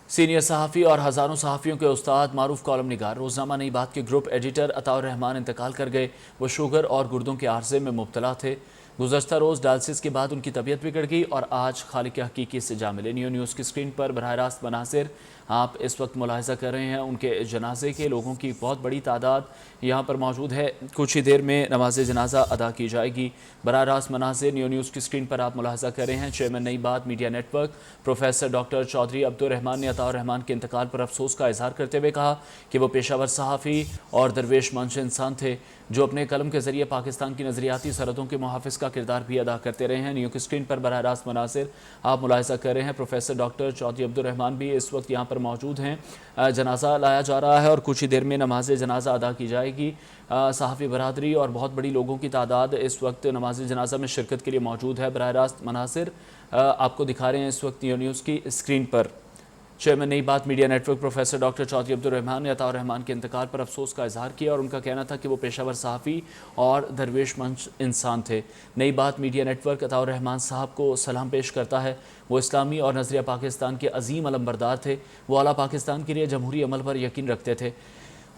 Senior صحافی اور ہزاروں صحافیوں کے استاد معروف کالم نگار روزنامہ نئی بات کے گروپ ایڈیٹر عطاء الرحمان انتقال کر گئے۔ وہ شوگر اور گردوں کے عارضے میں مبتلا تھے۔ گزشتہ روز ڈائلسس کے بعد ان کی طبیعت بگڑ گئی اور آج خالق حقیقی سے جا ملے۔ نیوز کی اسکرین پر براہ راست مناظر آپ اس وقت ملاحظہ کر رہے ہیں۔ ان کے جنازے کے لوگوں کی بہت بڑی تعداد یہاں پر موجود ہے۔ کچھ ہی دیر میں نماز جنازہ ادا کی جائے گی۔ براہ راست مناظر نیوز کی اسکرین پر آپ ملاحظہ کر رہے ہیں۔ Chairman Nai Baat media network professor doctor Chaudhry Abdul Rehman نے عطاء الرحمان کے انتقال پر افسوس کا اظہار کرتے ہوئے کہا کہ وہ پیشہ ور صحافی اور درویش منش انسان تھے جو اپنے قلم کے ذریعے پاکستان کی نظریاتی سرحدوں کے محافظ کا کردار بھی ادا کرتے رہے ہیں۔ نیو کی اسکرین پر براہ راست مناظر آپ ملاحظہ کر رہے ہیں۔ پروفیسر ڈاکٹر چودھری عبدالرحمان بھی اس وقت یہاں پر موجود ہیں۔ جنازہ لایا جا رہا ہے اور کچھ ہی دیر میں نماز جنازہ ادا کی جائے گی۔ صحافی برادری اور بہت بڑی لوگوں کی تعداد اس وقت نماز جنازہ میں شرکت کے لیے موجود ہے۔ براہ راست مناظر آپ کو دکھا رہے ہیں اس وقت نیوز کی اسکرین پر۔ Chairman Nai Baat media network professor doctor Chaudhry Abdul Rehman نے عطاء الرحمان کے انتقال پر افسوس کا اظہار کیا اور ان کا کہنا تھا کہ وہ پیشہ ور صحافی اور درویش منش انسان تھے۔ نئی بات میڈیا نیٹ ورک عطاء الرحمان صاحب کو سلام پیش کرتا ہے۔ وہ اسلامی اور نظریہ پاکستان کے عظیم علمبردار تھے۔ وہ اعلیٰ پاکستان کے لیے جمہوری عمل پر یقین رکھتے تھے۔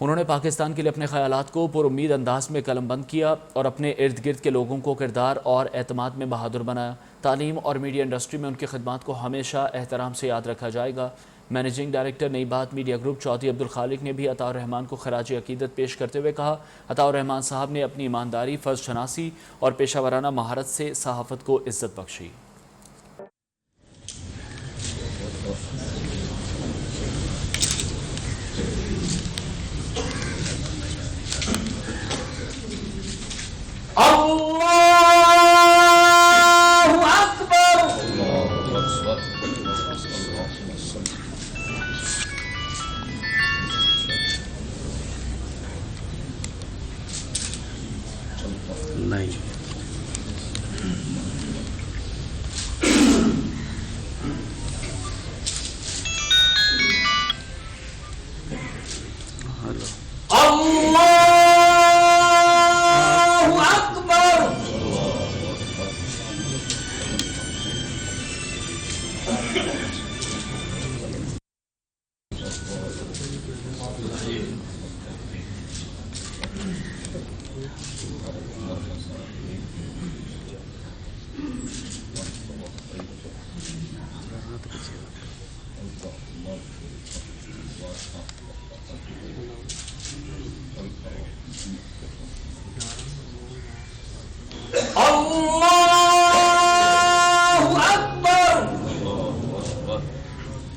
انہوں نے پاکستان کے لیے اپنے خیالات کو پر امید انداز میں قلم بند کیا اور اپنے ارد گرد کے لوگوں کو کردار اور اعتماد میں بہادر بنایا۔ تعلیم اور میڈیا انڈسٹری میں ان کی خدمات کو ہمیشہ احترام سے یاد رکھا جائے گا۔ مینیجنگ ڈائریکٹر نئی بات میڈیا گروپ چودھری عبدالخالق نے بھی عطاء الرحمان کو خراج عقیدت پیش کرتے ہوئے کہا عطاء الرحمان صاحب نے اپنی ایمانداری، فرض شناسی اور پیشہ ورانہ مہارت سے صحافت کو عزت بخشی۔ نہیں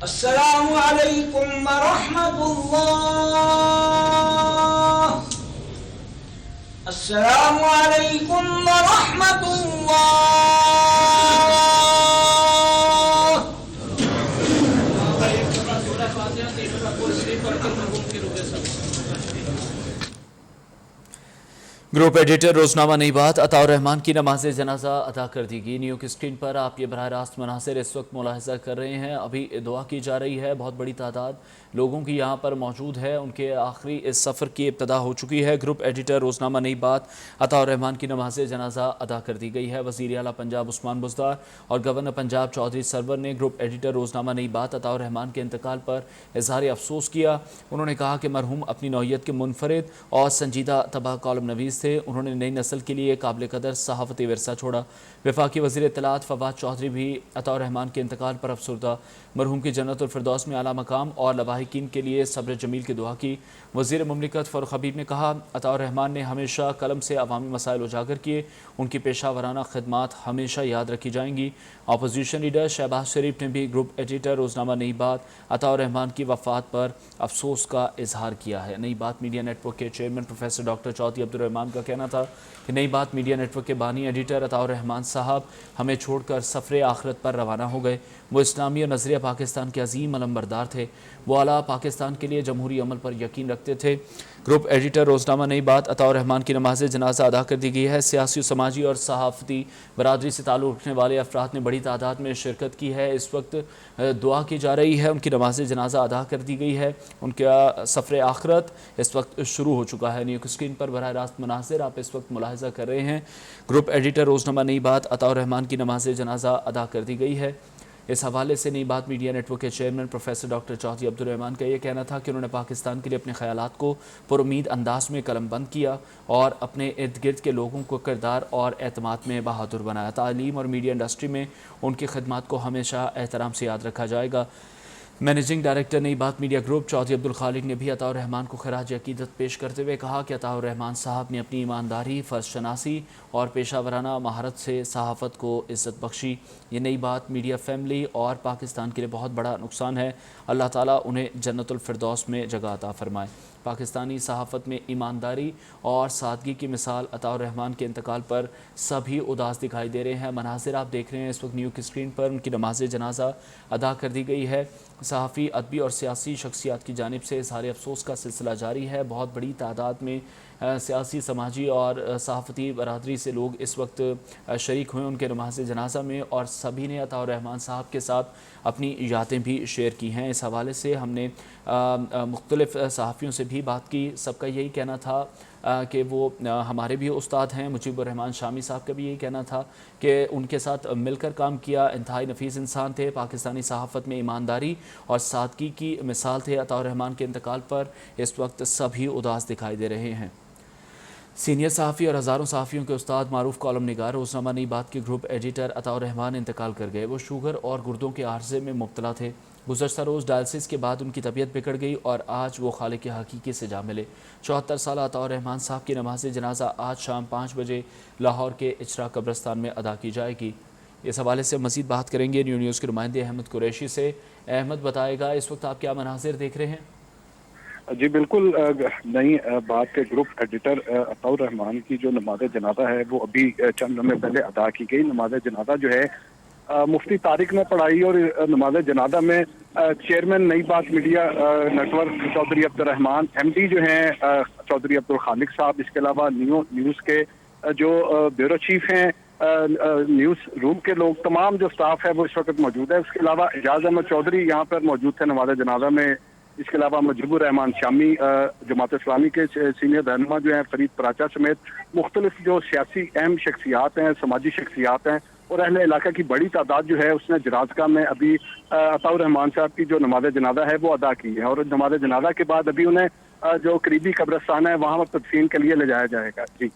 السلام علیکم ورحمۃ اللہ۔ السلام علیکم ورحمۃ گروپ ایڈیٹر روزنامہ نئی بات عطاء الرحمان کی نماز جنازہ ادا کر دی گئی۔ نیو کی اسکرین پر آپ یہ براہ راست مناظر اس وقت ملاحظہ کر رہے ہیں۔ ابھی دعا کی جا رہی ہے۔ بہت بڑی تعداد لوگوں کی یہاں پر موجود ہے۔ ان کے آخری اس سفر کی ابتدا ہو چکی ہے۔ گروپ ایڈیٹر روزنامہ نئی بات عطاء الرحمان کی نماز جنازہ ادا کر دی گئی ہے۔ وزیر اعلیٰ پنجاب عثمان بزدار اور گورنر پنجاب چودھری سرور نے گروپ ایڈیٹر روزنامہ نئی بات عطاء الرحمان کے انتقال پر اظہار افسوس کیا۔ انہوں نے کہا کہ مرحوم اپنی نوعیت کے منفرد اور سنجیدہ طبع کالم نویس تھے۔ انہوں نے نئی نسل کے لیے قابل قدر صحافتی ورثہ چھوڑا۔ وفاقی وزیر اطلاعات فواد چودھری بھی عطاء الرحمان کے انتقال پر افسردہ۔ مرحوم کی جنت الفردوس میں اعلیٰ مقام اور لواحقین کے لیے صبر جمیل کی دعا کی۔ وزیر مملکت فاروق حبیب نے کہا عطاء الرحمان نے ہمیشہ قلم سے عوامی مسائل اجاگر کیے۔ ان کی پیشہ ورانہ خدمات ہمیشہ یاد رکھی جائیں گی۔ اپوزیشن لیڈر شہباز شریف نے بھی گروپ ایڈیٹر روزنامہ نئی بات عطاء الرحمان کی وفات پر افسوس کا اظہار کیا ہے۔ Nai Baat media network کے chairman professor doctor Chaudhry Abdul Rehman کا کہنا تھا کہ نئی بات میڈیا نیٹ ورک کے بانی ایڈیٹر عطاء الرحمان صاحب ہمیں چھوڑ کر سفر آخرت پر روانہ ہو گئے۔ وہ اسلامی اور نظریہ پاکستان کے عظیم علمبردار تھے۔ وہ اعلیٰ پاکستان کے لیے جمہوری عمل پر یقین رکھتے تھے۔ گروپ ایڈیٹر روزنامہ نئی بات عطاء الرحمان کی نماز جنازہ ادا کر دی گئی ہے۔ سیاسی و سماجی اور صحافتی برادری سے تعلق رکھنے والے افراد نے بڑی تعداد میں شرکت کی ہے۔ اس وقت دعا کی جا رہی ہے۔ ان کی نماز جنازہ ادا کر دی گئی ہے۔ ان کا سفر آخرت اس وقت شروع ہو چکا ہے۔ نیو اسکرین پر براہ راست مناظر آپ اس وقت ملاحظہ کر رہے ہیں۔ گروپ ایڈیٹر روزنامہ نئی بات عطاء الرحمان کی نماز جنازہ ادا کر دی گئی ہے۔ इस हवाले से नई बात मीडिया नेटवर्क के chairman professor doctor Chaudhry Abdul Rahman का ये कहना था कि उन्होंने पाकिस्तान के लिए अपने ख्यालात को पुरुमीद अंदाज में कलमबंद किया और अपने इर्द गिर्द के लोगों को किरदार और एतमाद में बहादुर बनाया। तालीम और मीडिया इंडस्ट्री में उनकी खिदमत को हमेशा एहतराम से याद रखा जाएगा। मैनेजिंग डायरेक्टर नई बात मीडिया ग्रुप चौधरी अब्दुल खालिक ने भी अताउर रहमान को खराज अकीदत पेश करते हुए कहा कि अताउर रहमान साहब ने अपनी ईमानदारी, फ़र्ज शनासी और पेशा वराना महारत से सहाफ़त को इज़्ज़त बख्शी। ये नई बात मीडिया फैमिली और पाकिस्तान के लिए बहुत बड़ा नुकसान है। अल्लाह ताला उन्हें जन्नतुल फिरदौस में जगह अता फरमाए। पाकिस्तानी सहाफ़त में ईमानदारी और सादगी की मिसाल अताउर रहमान के इंतकाल पर सभी उदास दिखाई दे रहे हैं। मनाज़िर आप देख रहे हैं इस वक्त न्यूज़ की स्क्रीन पर, उनकी नमाज जनाजा अदा कर दी गई है। सहाफ़ी, अदबी और सियासी शख्सियात की जानिब से इज़हार अफसोस का सिलसिला जारी है। बहुत बड़ी तादाद में सियासी, समाजी और सहाफ़ती बरादरी से लोग इस वक्त शरीक हुए उनके नमाज जनाजा में और सभी ने अताउर रहमान साहब के साथ अपनी यादें भी शेयर की हैं। इस हवाले से हमने मुख्तलिफ़ सहाफ़ियों से भी बात की। सबका यही कहना था कि वो हमारे भी उस्ताद हैं। मुजीबुर रहमान शामी साहब का भी यही कहना था कि उनके साथ मिलकर काम किया, इंतहाई नफीस इंसान थे, पाकिस्तानी सहाफ़त में ईमानदारी और सादगी की मिसाल थे। अताउर रहमान के इंतकाल पर इस वक्त सभी उदास दिखाई दे रहे हैं। सीनियर सहाफ़ी और हज़ारों सहाफ़ियों के उस्ताद, मारूफ कॉलम निगार, रोज़नामा नई बात के ग्रुप एडिटर अताउर रहमान इंतकाल कर गए। वो शुगर और गुर्दों के आर्ज़े में मुब्तला थे। गुज़श्ता रोज़ डायलिसिस के बाद उनकी तबीयत बिगड़ गई और आज वो खालिक हकीकी से जा मिले। 74 साल अताउर रहमान साहब की नमाज जनाजा आज शाम 5 बजे लाहौर के इचरा कब्रस्तान में अदा की जाएगी। इस हवाले से मज़ीद बात करेंगे न्यूज़ के नुमाइंदे अहमद कुरैशी से। अहमद बताएगा इस वक्त आप क्या मनाज़िर देख रहे हैं? जी बिल्कुल, नई बात के ग्रुप एडिटर अताउर रहमान की जो नमाज जनाजा है वो अभी चंद लम्हे पहले अदा की गई। नमाज जनाजा जो है मुफ्ती तारिक ने पढ़ाई और नमाज जनाजा में चेयरमैन नई बात media network Chaudhry Abdul Rehman, MD जो हैं चौधरी अब्दुल खालिक साहब, इसके अलावा न्यूज़ के जो ब्यूरो चीफ हैं, न्यूज़ रूम के लोग, तमाम जो स्टाफ है वो इस वक्त मौजूद है। उसके अलावा एजाज अहमद चौधरी यहाँ पर मौजूद थे नमाज जनाजा में। इसके अलावा मुजीबुर रहमान शामी जमात इस्लामी के सीनियर रहनुमा जो हैं, फरीद पराचा समेत मुख्तलिफ जो सियासी अहम शख्सियात हैं, समाजी शख्सियात हैं और अहले इलाका की बड़ी तादाद जो है उसने जनाज़ा में अभी अताउर रहमान साहब की जो नमाज जनाजा है वो अदा की है और नमाज जनाजा के बाद अभी उन्हें जो करीबी कब्रस्तान है वहाँ पर तदफीन के लिए ले जाया जाएगा। जी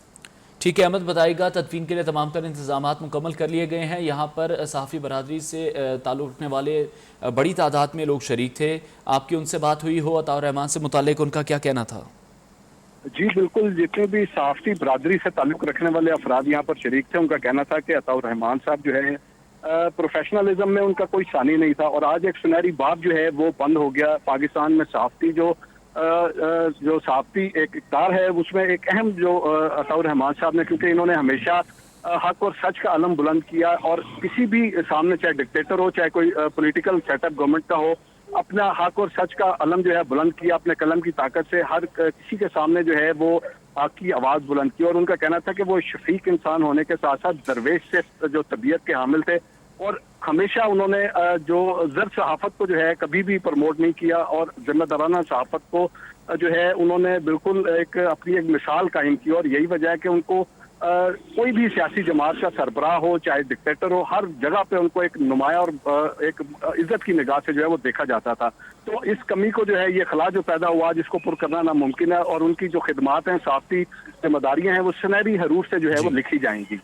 ठीक है, अहमद बताइएगा तदफीन के लिए तमाम तर इंतजामात मुकम्मल कर लिए गए हैं। यहाँ पर सहाफ़ी बरादरी से ताल्लुक़ रखने वाले बड़ी तादाद में लोग शरीक थे। आपकी उनसे बात हुई हो अताउर रहमान से मुतालिक, उनका क्या कहना था? जी बिल्कुल, जितने भी सहाफ़ती बरादरी से ताल्लुक़ रखने वाले अफराद यहाँ पर शरीक थे उनका कहना था कि अताउर रहमान साहब जो है प्रोफेशनलिज्म में उनका कोई सानी नहीं था और आज एक सुनहरी बाब जो है वो बंद हो गया। पाकिस्तान में सहाफ़ती जो सहाफ़ती एक इक़्तिदार है उसमें एक अहम जो अताउर रहमान साहब ने, क्योंकि इन्होंने हमेशा हक और सच का अलम बुलंद किया और किसी भी सामने, चाहे डिक्टेटर हो चाहे कोई पॉलिटिकल सेटअप गवर्नमेंट का हो, अपना हक और सच का अलम जो है बुलंद किया। अपने कलम की ताकत से हर किसी के सामने जो है वो हक की आवाज़ बुलंद की और उनका कहना था कि वो शफीक इंसान होने के साथ साथ दरवेश से जो तबीयत के हामिल थे और हमेशा उन्होंने जो ज़र्फ़ सहाफ़त को जो है कभी भी प्रमोट नहीं किया और ज़िम्मेदाराना सहाफ़त को जो है उन्होंने बिल्कुल अपनी एक मिसाल कायम की और यही वजह है कि उनको कोई भी सियासी जमात का सरबराह हो चाहे डिक्टेटर हो, हर जगह पे उनको एक नुमाया और एक इज्जत की निगाह से जो है वो देखा जाता था। तो इस कमी को जो है ये खला जो पैदा हुआ जिसको पुर करना नामुमकिन है और उनकी जो खिदमात हैं, सहाफ़ती जिम्मेदारियाँ हैं वो सुनहरी हरूफ से जो है वो लिखी जाएंगी।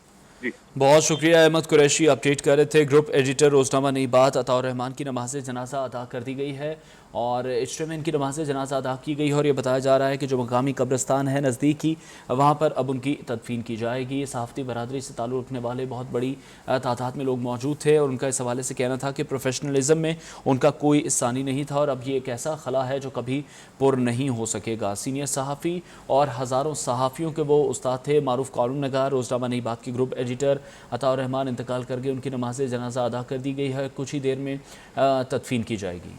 बहुत शुक्रिया। अहमद कुरैशी अपडेट कर रहे थे। ग्रुप एडिटर रोज़नामा नई बात। अताउर रहमान की नमाज जनाजा अदा कर दी गई है और इज्तिमा में इनकी नमाज जनाजा अदा की गई है और ये बताया जा रहा है कि जो मकामी कब्रस्तान है नज़दीक ही, वहाँ पर अब उनकी तदफीन की जाएगी। सहाफ़ती बरादरी से ताल्लुक़ रखने वाले बहुत बड़ी तादाद में लोग मौजूद थे और उनका इस हवाले से कहना था कि प्रोफेशनलिज्म में उनका कोई सानी नहीं था और अब ये एक ऐसा खला है जो कभी पुर नहीं हो सकेगा। सीनियर सहाफ़ी और हज़ारों सहाफ़ियों के वो उस्ताद थे। मारूफ कॉलम नगार, रोज़नामा नई बात की ग्रुप एडिटर अताउर रहमान इंतकाल कर गए। उनकी नमाज जनाजा अदा कर दी गई है। कुछ ही देर में तदफीन की जाएगी।